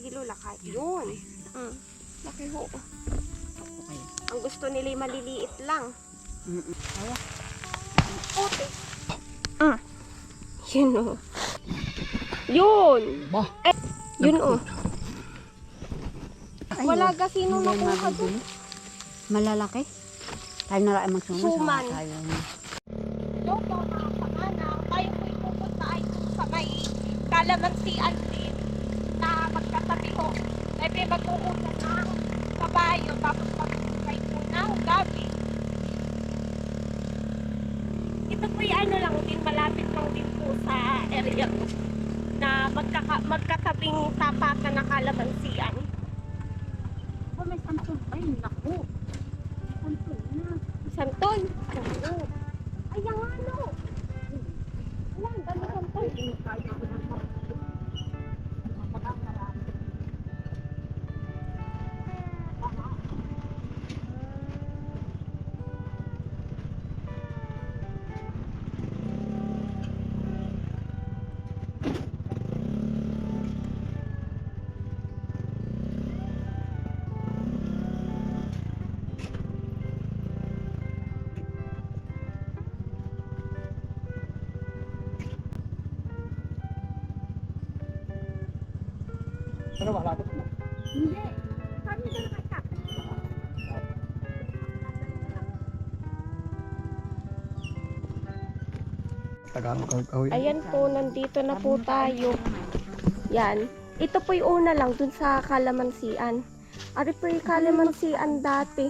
Sige Lola, kahit yun. Laki ho. Okay. Ang gusto nila ay maliliit lang. Awa. Ote. Yun o. Yun. Bah. Yun o. Ay, Wala ka sino hindi nakuha doon. mabibili. Malalaki. Tayo na lang magsuman. Suman. Tayo. Yung po mga kamanang, tayo po'y pupunta ay sa may kalamansian din na magkatabi ho. Ay may mag-uulan ng kabayo tapos mag-ukay po ng gabi. Ito po'y ano lang din, malapit lang din po sa area ko na magkatabing tapakan ng kalamansian. Oh, may santol. Ay, naku. May santol na. Santol. Ay, yung ano. Wala, ang dami santol. Pero wala dito. Hindi. Sabi ka na kaya. Tagalog. Ayan po, nandito na po tayo. Yan. Ito po yung una lang dun sa kalamansian. Ari po yung kalamansian dati.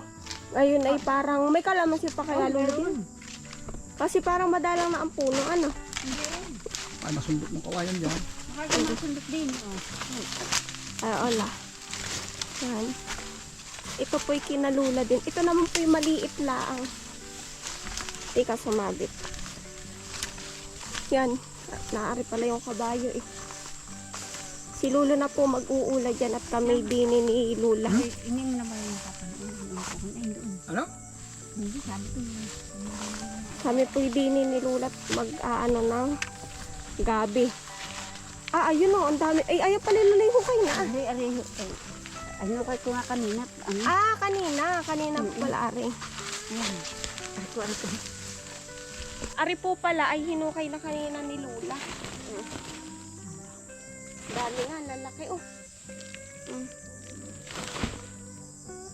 Ngayon ay parang may kalamansi pa kaya lolo din. Kasi parang madalang na ang puno. Ano? Ay, masundot mong kawayan dyan. Makakasundot din. Ay, ola. Yan. Ito po yung kinalula din. Ito naman po yung maliit laang. Teka, sumabit. Yan. Naari pala yung kabayo eh. Si Lolo na po mag-uula dyan at kami dinin ni Lula. Hindi mo naman yung papanood. Ay, doon. Ano? Hindi, sabi ko. Kami po dinin ni Lula at mag-aano ng gabi. Ayun o, ang dami. Ay, ayaw pala Lula yung hukay na. Ano kayo ko nga kanina? Ano? Kanina. Kanina po pala, Ari. Ayan. Arko. Ari po pala ay hinukay na kanina ni Lula. Dami nga, lalaki oh.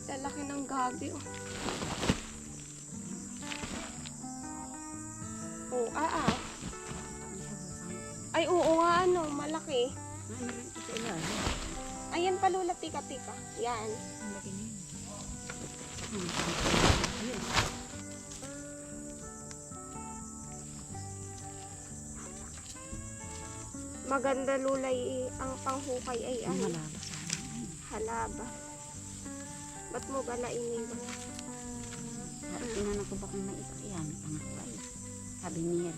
Lalaki ng gabi oh. Ay, oo nga ano, malaki. Ayan pa Lula, tika. Yan. Maganda Lula, ang panghukay ay halaba. Ba't mo ba nainiwan? Tinanong ko ba kung may ito? Ayan, pangakay. Sabi niya.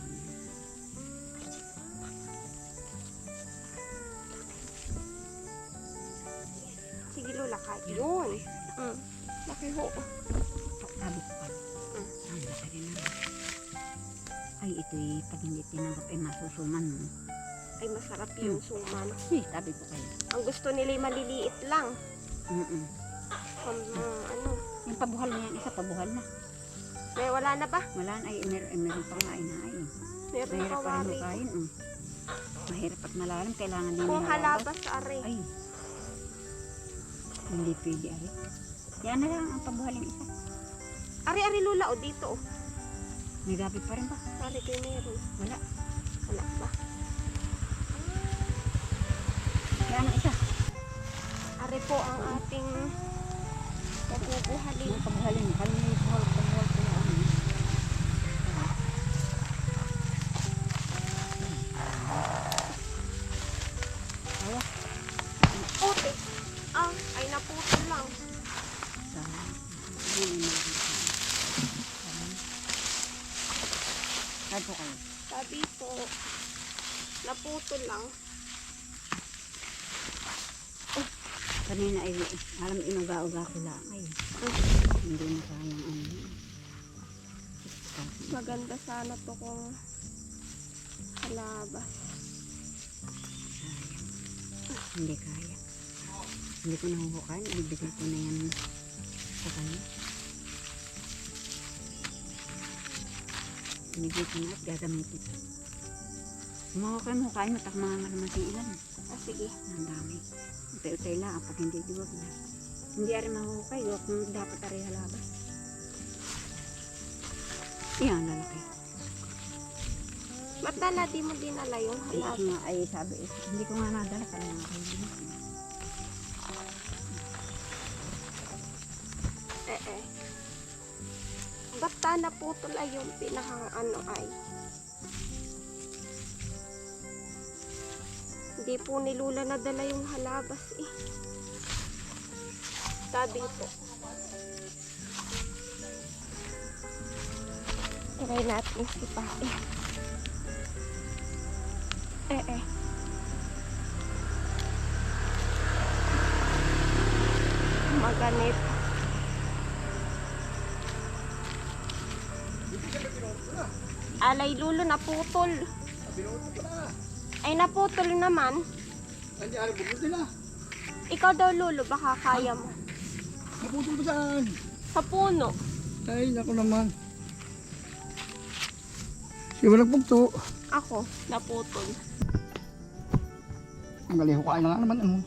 Sige Lula, kahit yun. Laki ho. Sabi ko pa. Laki rin na. Ay, ito'y pag hindi tinanggap ay masusuman mo. Ay, masarap yung suman. Sabi ko kayo. Ang gusto nila ay maliliit lang. Ano? Yung pabuhal na yan, isa pabuhal na. May wala na ba? Wala na, ay meron pang mainain. Meron Mahirap pa pa rin wari. kain. Mahirap at malalim, kailangan din Kung niya halabas Ari. Ay, hindi pwede ari. Yan na lang ang pabuhal yung isa. Ari Lula o dito oh. May gabi pa rin ba? Ari kayo meron. Wala. Wala ba? Yan ang isa. Ari po ang ating pabubuhalin. Yung pabuhalin. Pabuhal ko yan. Ote. Ay naputol lang. Saan po kayo? Sabi po, naputol lang. Kanina ay alam inuga-uga ko lang. Ay, hindi na kayang ano. Maganda sana to kung halabas. Hindi kaya. Hindi ko nahuhukan. Ibibigay ko na yan sa kanya. Binigay ko na at gagamitin. Mahukay mo. Tak mga malamansi ilan. Ah, sige. Ang dami. Utay-utay lang. Pag hindi diwag na. Hindi ari mahukay. Kung dapat ari halabas. Yan, lalaki. Ba't dala di mo dinala yung Ay, halap? nga, ay sabi, hindi ko nga nadala. Kaya nga kayo din. Ba't naputol ay yung pinakang ano ay? Hindi po ni Lula nadala yung halabas eh. Sabi po. Try natin sipain. Maganit. Alay Lulo, naputol. Ay naputol naman. Hindi, alam, bukod nila. Ikaw daw Lulo, baka kaya mo. Naputol ba saan? Sa puno. Ay, naku naman. Siya walang pugto. Ako, naputol. Ang galing hukain na nga naman. Ano?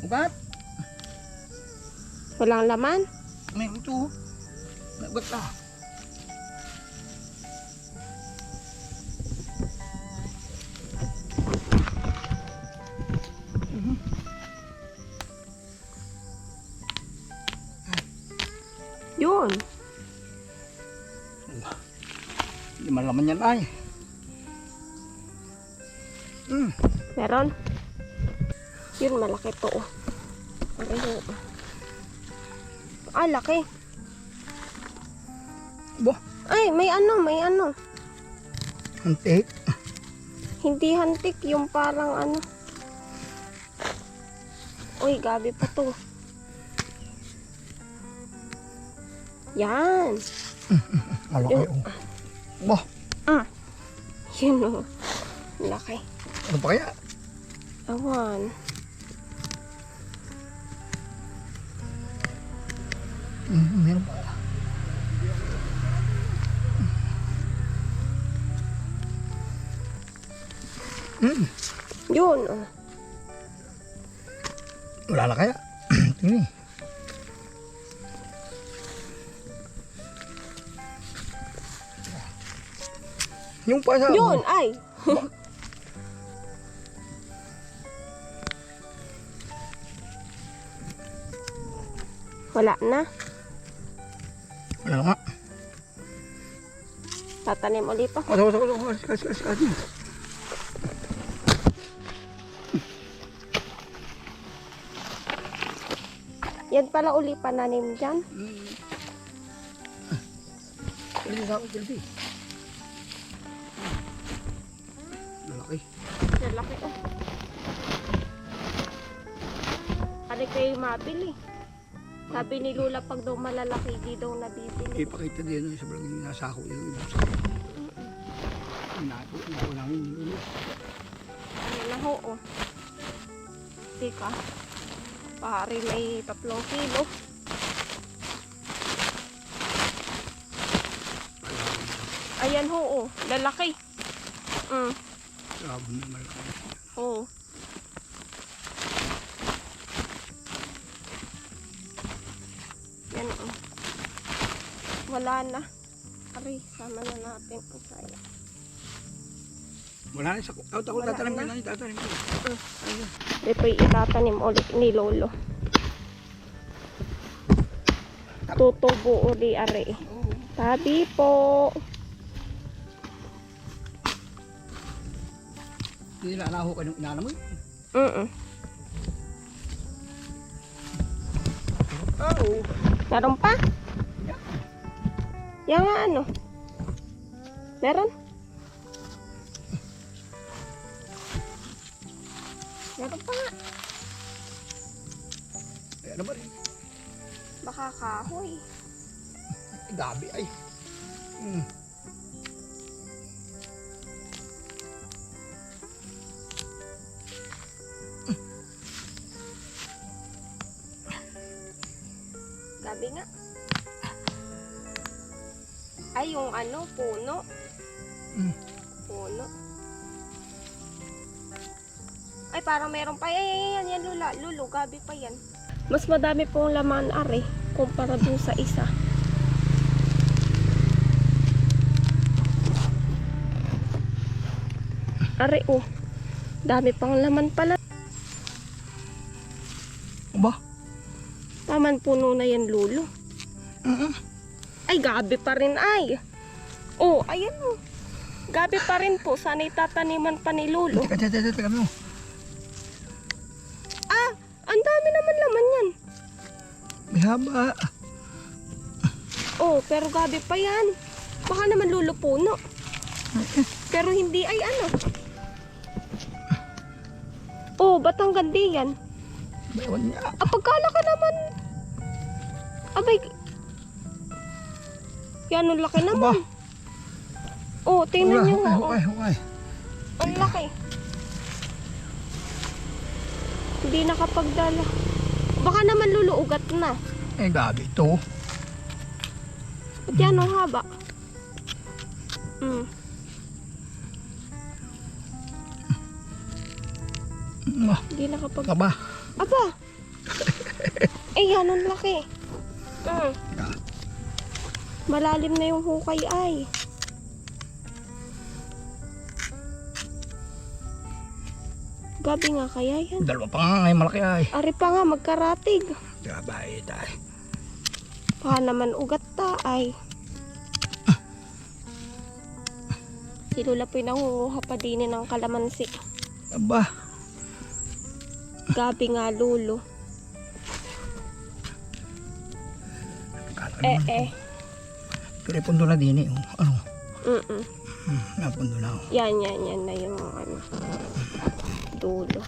Ugat? Walang laman? Meron ito. Ugat ka. Yun. Hindi man laman yan ay. Meron? Yun, malaki to. Pareho. Ah, laki. Bo, Ay, may ano. antik. Hindi hantik, yung parang ano. Uy, gabi pa to. Yan. Malaki oh. Bo, Yun o. Laki. ano pa kaya? Awan. Meron pa. Yun o. Wala na kaya? Tingnan. Yung pa sa... Yun, ay. Wala na. Wala na nga. Tatanim ulit pa. Kasi. Yan pala uli pananim dyan. Pwede sa akin, pwede. Lalaki. Lalaki o. Ano kayo mabili? Sabi ni Lula pag daw malalaki di daw nabibili. Ipakita din sa vlog yung nasa ako yung ibang sa Ito namin yun. Ano na ho o. Tika. Pari may 3 kilo. Ayan ho o. Lalaki. Grabe na malaki. Oo. Yan o. Wala na. Ari, sama na natin ang saya. Wala na sa... Ako Wala tatanim na. ko na. Tatanim ko. Ayun. Ito itatanim ulit ni Lolo. Tutubo uli ari. Tabi po. Hindi na anaho ka ng inana mo eh. Oo. Meron pa? Yan nga ano? Meron? Meron pa nga. Ay, ano ba rin? Baka kahoy. Ay, gabi ay. ano, puno. Mm. Puno. Ay, parang meron pa. Yan, Lula. Lulo, gabi pa yan. Mas madami pong laman, are, kumpara dun sa isa. Are, oh. Dami pang laman pala. Aba? Taman puno na yan, Lulo. Ay, gabi pa rin, ay. Oh, ayan, oh. Gabi pa rin po. Sana'y tataniman pa ni Lulo. Teka mo. Ah, ang dami naman laman yan. May haba. Oh, pero gabi pa yan. Baka naman Lulo puno. Pero hindi ay ano. Oh, ba't ang gandi yan? Bayawan niya. Ah, pagkalaki naman. Abay. Yan, ang laki Aba? naman. Oh, tingnan nyo nga. Oh. Okay. Ang laki. Hindi nakapagdala. Baka naman Lulo ugat na. Eh, gabi ito. Ba't yan ang haba? Hindi nakapag... Aba. Aba! Eh, yan ang laki. Malalim na yung hukay ay. Gabi nga kaya yan. Dalawa pa nga ngayon malaki ay. Ari pa nga magkaratig. Gabay tayo. Baka naman ugat ta ay. Si Lula po yung nangunguha pa din ng kalamansi. Aba. Gabi nga Lulo. Eh. Pero pundo na din eh. Oh. Ano? Napundo na. Oh. Yan na yung ano. Dulo.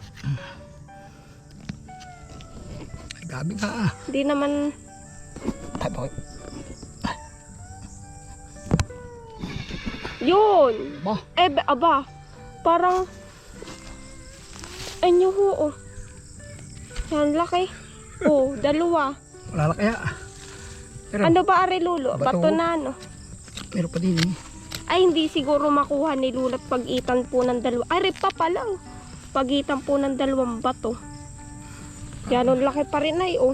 Ay, gabi ka ah. Hindi naman... Ay, bakit? Yun! Ba? Eh, aba. Parang... Ano ho, oh. Yan, laki. Oh, dalawa. Wala na kaya. Pero, Ano ba, Ari Lulo? Bato. Bato na, no? meron pa din eh. Ay, hindi siguro makuha ni Lula at pagitan po ng dalawa. Ay, ripa pa lang. Pagitan po ng dalawang bato. Yan, ang laki pa rin ay, oh.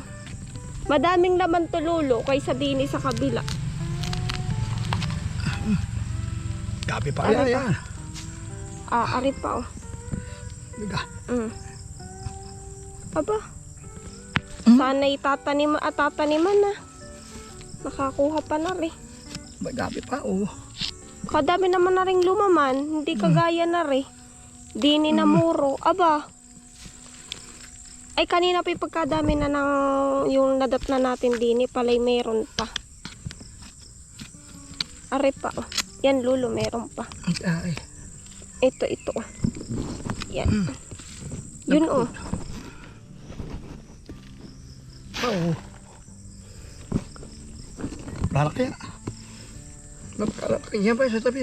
Madaming laman to, Lulo, kaysa dini sa kabila. Gabi pa kaya Ano pa? yan. Ah, ari pa, oh. Biga. Aba. Sana'y tataniman na. Nakakuha pa na rin. May gabi pa oh. Kadami naman na rin lumaman. Hindi kagaya na rin. Dini na muro. Aba. Ay, kanina pa yung pagkadami na ng yung nadat na natin dini. Pala'y meron pa. Ari pa, oh. Yan, Lulo, meron pa. Ay. Ito, oh. Yan. Yun, oh. Oo. Lalaki yan. Lalaki yan pa sa tabi.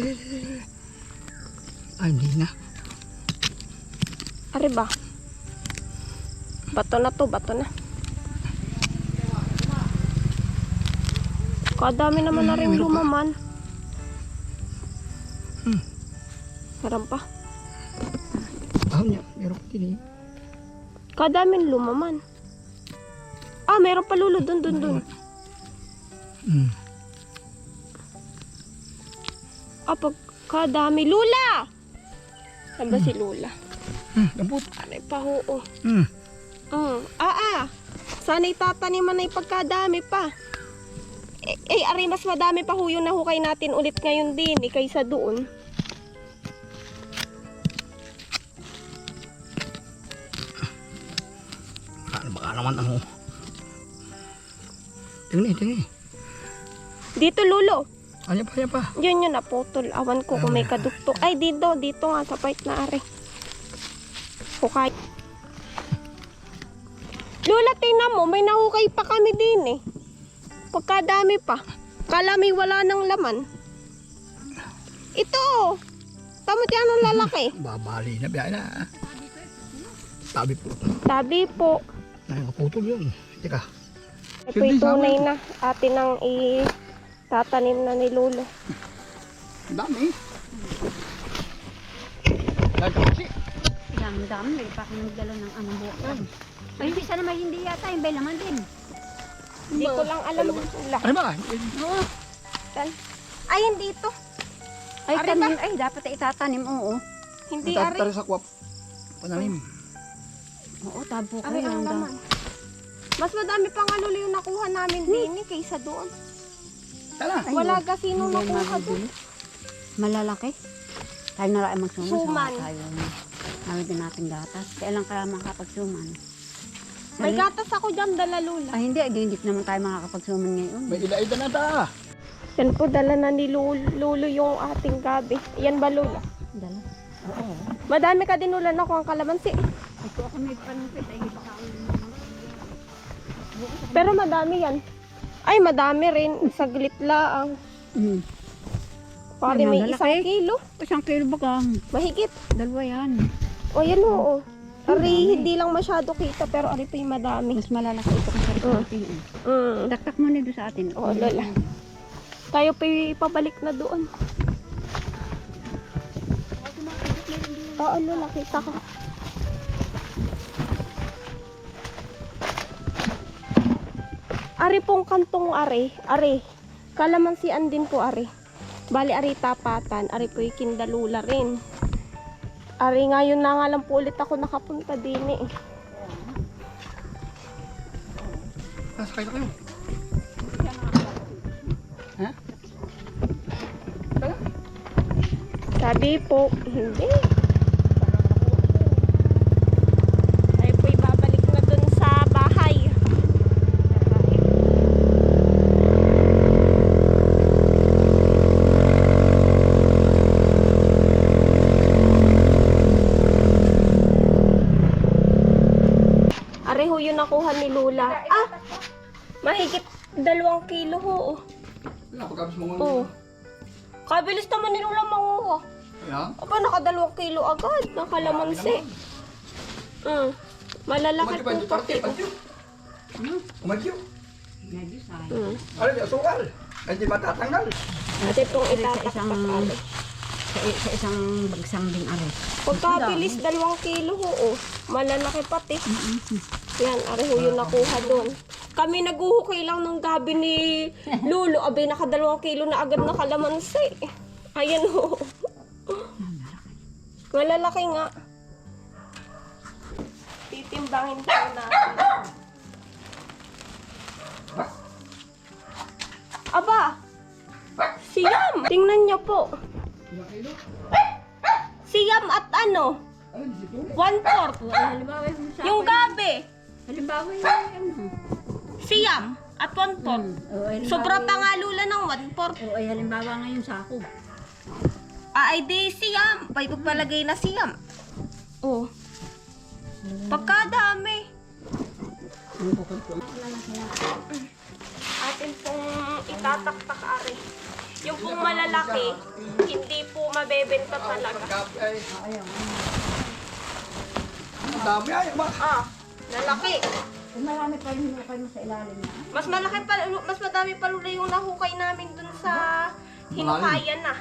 Ay, hindi na. Ari ba? Bato na to, bato na. Kadami naman na rin meron pa. lumaman. Meron pa. Niya, meron pa din eh. Kadaming lumaman. Ah, meron pa Lulo. Dun. Ah, pagkadami. Lula! Saan ba si Lula? Lambot. Anay pa ho, oh. Sana'y tataniman na pagkadami pa. Ari, mas madami pa ho yung nahukay natin ulit ngayon din kaysa doon. Baka naman ano. Tingnan. Dito, Lulo. Ayan pa. Yun naputol. Awan ko kung may kadukto. Ay, dito nga sa part na ari. Hukay. Lula, tingnan mo. May nahukay pa kami din eh. Pagkadami pa. Kala may wala ng laman. Ito. Tamot yan ang lalaki. Babali na biya na. Tabi po. Tabi po. Ay, maputol yun. Teka. Ito yung tunay na. Atin ang itatanim na ni Lulo. dami. Nagkasi. Ang dami, may pa kami magdala ng anong bukas. Ay, hindi sana may hindi yata, yung bay laman din. Hindi ko lang alam yung ula. Ano ba? Oo. Ay, hindi ito. Ay, Ari tanim, ay, dapat ay itatanim, oo. Hindi, ari. Tari sa kwap. Pananim. Oo, tabo Ari kayo. ang laman. Mas madami pa nga lolo yung nakuha namin din kaysa doon. Tara. Ay, Wala wag. ka sino Hindi nakuha doon. mabibili. Malalaki. Tayo na lang magsuman. Suman. Saka tayo. Nawid din natin gatas. Kaya lang kaya makakapagsuman. May gatas ako dyan, dala lula. Ay, hindi naman tayo makakapagsuman ngayon. May ilaida na ta. Yan po, dala na ni Lolo yung ating gabi. Yan ba, Lula? Dala. Oo. Madami ka din ulan ako ang kalamansi. Ay, kung ako may panupit, ay hindi pa ako. Pero madami yan. Ay, madami rin. Saglit lang. Hmm. Pare, Ay, may malalaki. 1 kilo. Isang kilo ba ka? Mahigit. Dalawa yan. O, yan oo. Ari, hindi lang masyado kita, pero ari pa yung madami. Mas malalaki ito kung sa atin. Daktak mo na doon sa atin. Oo, Lola. Tayo pa ipabalik na doon. Oo, Lola, kita ko. Ari pong kantong ari. Kalamansian din po ari. Bali ari tapatan. Ari po yung kindalula rin. Ari ngayon na nga lang po ulit ako nakapunta din eh. Sakay na kayo. Ha? Sabi po, hindi. Tayo po ibabalik na dun sa bahay. Areho yun nakuha ni Lula. Ah! Mahigit 2 kilo ho. Napagkabis mo nga. Oh. Kabilis naman ni Lula manguha. Ayan. Aba, naka 2 kilo agad. Nakalamansi. Malalaki po pati. Umadyo. Medyo sa Ano yung asukal? Hindi matatanggal. Ate pong itatakpak ali. sa isang bagsang din aray. Pagkabilis 2 kilo ho. Oh. Malalaki pati. Yan, areho yung nakuha doon. Kami naguhukay lang ng gabi ni Lolo. Abay, naka 2 kilo na agad na kalamansi. Ayan ho. Malalaki nga. Titimbangin po natin. Aba! Siyam! Tingnan niyo po. Siyam at ano? 1/4. Halimbawa yung sa Yung gabi. halimbawa yung ano. Siyam at 1/4. Sobra pa nga Lula ng 1/4. O ay halimbawa ngayon sako. Ay di siyam. Pay pagpalagay na siyam. Oh. Pagkadami. Atin pong itataktak ari. Yung pong malalaki, hindi po mabebenta talaga. Ang dami ay, ba? Ah, lalaki. Kung marami pa yung hinukay mo sa ilalim na. Mas malaki pa, mas madami pa Lula yung nahukay namin dun sa hinukayan na.